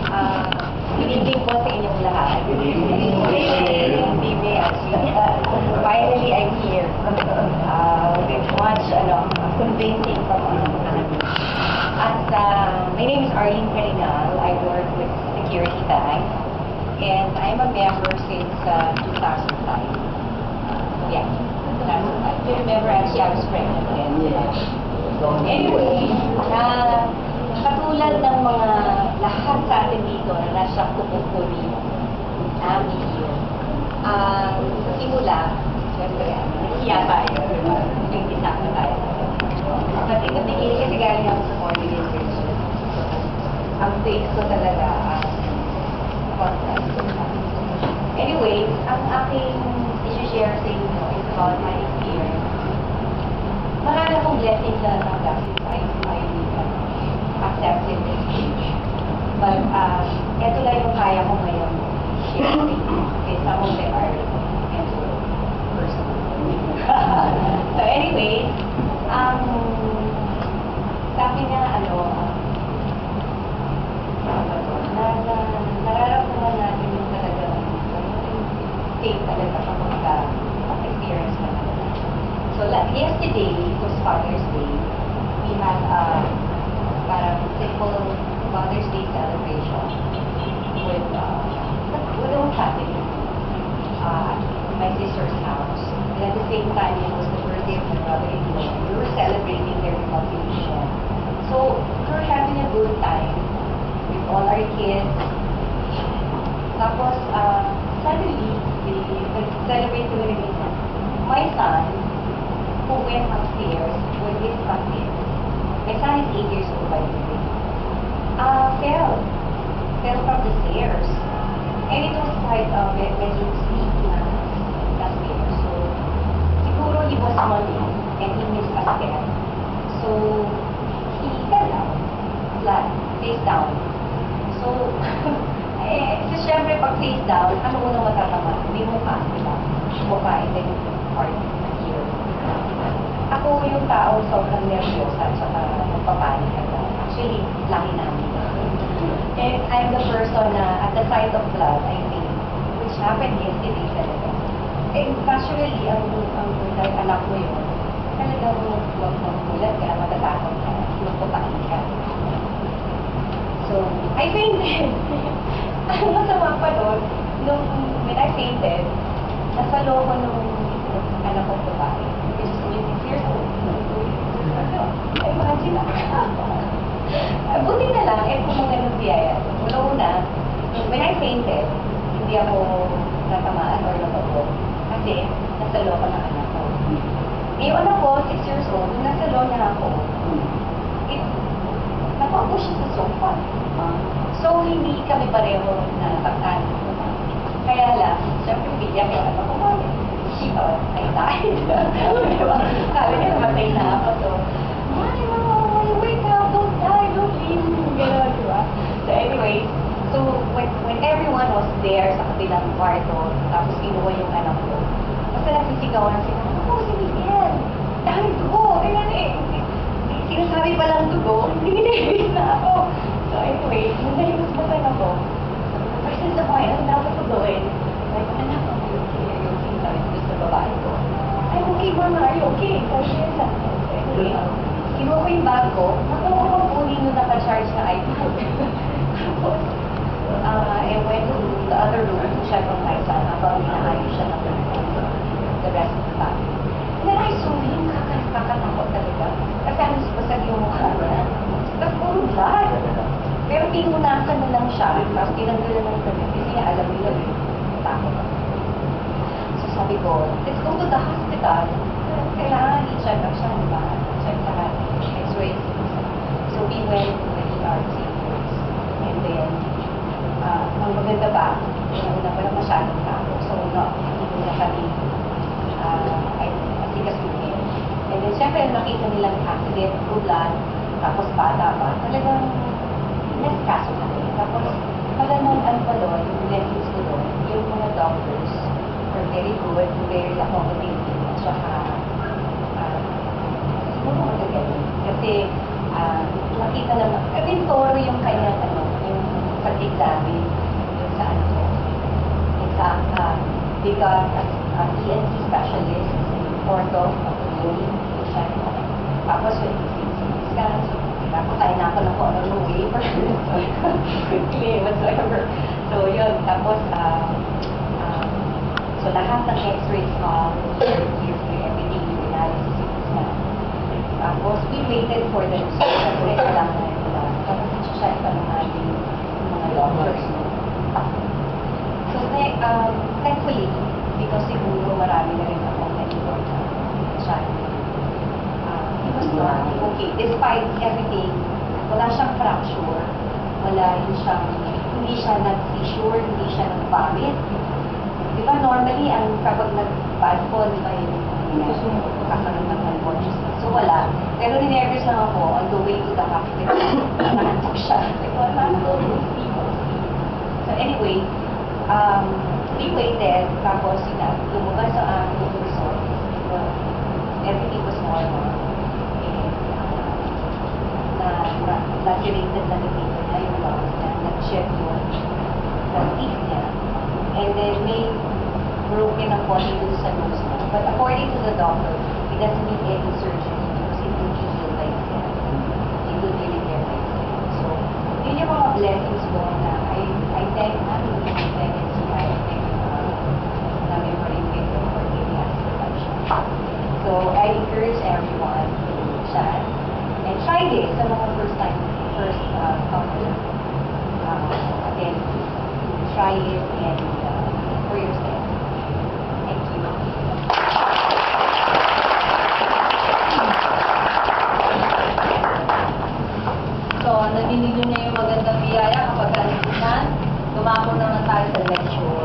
Ah, Pininding ko sa inyong lahat. Hindi actually. Finally, I'm here. With much, convincing from At my name is Arlene Carinal. I work with Security Bank. And I'm a member since 2005. Yeah, 2005. You remember, actually, I was pregnant then. Anyway, katulad ng mga lahat sa atin dito na nasa kupupuri namin yun. Sa simula, siyempre, nahiya tayo. Yung isa na tayo. Kasi natigil kasi galing ako sa Morgan Christian. Ang face ko talaga, contact. Anyway, ang aking i-share sa inyo is about my experience. Marami akong blessings na natanggap. I accepted this change. But, ito lang yung kaya ko ngayon. Sharing. Okay, some of them are personal. So anyway, sabi nga, nararamdaman natin yung talagang state talaga kapag experience na talaga. So yesterday, it was Father's Day. We had parang simple Father's Day celebration with the whole family at my sister's house. And at the same time, it was the birthday of my brother-in-law. We were celebrating their reconciliation. So we were having a good time with all our kids. Tapos, suddenly, they celebrate together. My son, who went upstairs with his cousin, my son is 8 years old by the way, fell from the stairs. And it was quite medyo steep na stairs. So, siguro he was running and he missed a step. So, he fell down, flat, face down. So, so syempre pag face down, ano unang matatama? May mukha, diba? Mukha, and then heart here. Ako yung tao sobrang nervyosa at saka nagpapanik ako. Actually, laki namin. And I'm the person na at the sight of blood, I think, which happened yesterday talaga. And casually, ang anak mo yun, talagang huwag magulat ka, matatakot ka, magpapanik ka. So, I fainted. Ang masama pa doon, when I fainted, nasa loob ko nung anak kong babae, which is only 6 years old. Imagine na. Buti na lang, kung mga ganun biyaya. Una, when I fainted, hindi ako natamaan or napagod. Kasi, nasa loob ko ng anak ko. Yung anak ko, 6 years old, nung nasa loob niya ako, napaupo siya sa sofa. So, hindi kami pareho na pagkanin. Kaya lang, siyempre, bigyan ko ano ko kami. She thought I died. Diba? Sabi niya, namatay na ako. So, Mama, wake up, don't die, don't leave me. Gano'n, diba? So, anyway, so, when everyone was there sa kabilang kwarto, tapos kinuha yung anak ko, basta nagsisigawan sila, si Miguel, dahil dugo. Kaya sinasabi pa lang dugo, hindi na ako. So anyway, nung nalimusmatan ako, person sa point, ang dapat ko gawin? Like, anak, are you okay? Sabi ko sa babae ko, I'm okay, Mama, are you okay? Sabi niya sa anyway, kinuha ko yung bag ko, nakuha ko po nung naka-charge na iPad. Tapos, I went to the other room to check on my son habang inaayos siya ng the rest of the bag. And then I saw him, kakatakot talaga. Kasi ang basag yung mukha niya. Tapos puro blood. Pero pinunasan na lang siya. Tapos tinanggalan ng damit. Kasi alam nila takot ako. So sabi ko, let's go to the hospital. Kailangan i-check up siya, diba? Check sa x-ray. So we went to the ER first. And then, ang maganda ba, una pa lang masyadong takot. So hindi na kami asikasuhin. And then, syempre, nakita nilang accident, blood, tapos bata pa, talagang nagkaso kami. Tapos, malamang ano pa doon, yung blessings ko doon, yung mga doctors were very good, very accommodating, at saka, siguro magagaling. Kasi, nakita naman, thorough yung kanyang, yung pag examine yung sa ano ko. In fact, they got an ENT specialist in ortho, siya. Tapos yung scan, tapos tayo na ako ng kung ano ng waiver, quickly, whatsoever. So yun, tapos, so lahat ng x-rays everything, yung analysis, yung scan. Tapos, we waited for the result. Kasi lang na yun lang. Tapos, check pa ng ating mga doctors. So, thankfully, because siguro marami na rin akong na-report na siya. It was not okay. Despite everything, wala siyang fracture. Hindi siya nag-fissure, hindi siya nag-vomit. Di ba, normally, kapag nag-bad fall, di ba, yung kakaroon ng unconsciousness. So, wala. Pero ninervous lang ako on the way to the hospital. Nangantok siya. Like, wala na ako. So, anyway, we waited. Tapos, lumabas sa aming result. Everything was normal. And, naturated na nagtito niya yung lungs niya. Nag-check yung teeth niya. And then, may broken na konti dun sa nose niya. But according to the doctor, he doesn't need any surgery because it will be healed by itself. It will be repaired by itself. So, yun yung mga blessings ko na I thank NCI, I thank namin pa rin kayo for giving us protection. So, I encourage everyone to try and try this sa mga first comer. Again, try it and for yourself. Thank you. So, nadinig nyo na yung magandang biyaya kapag kalimutan, dumako naman tayo sa lecture.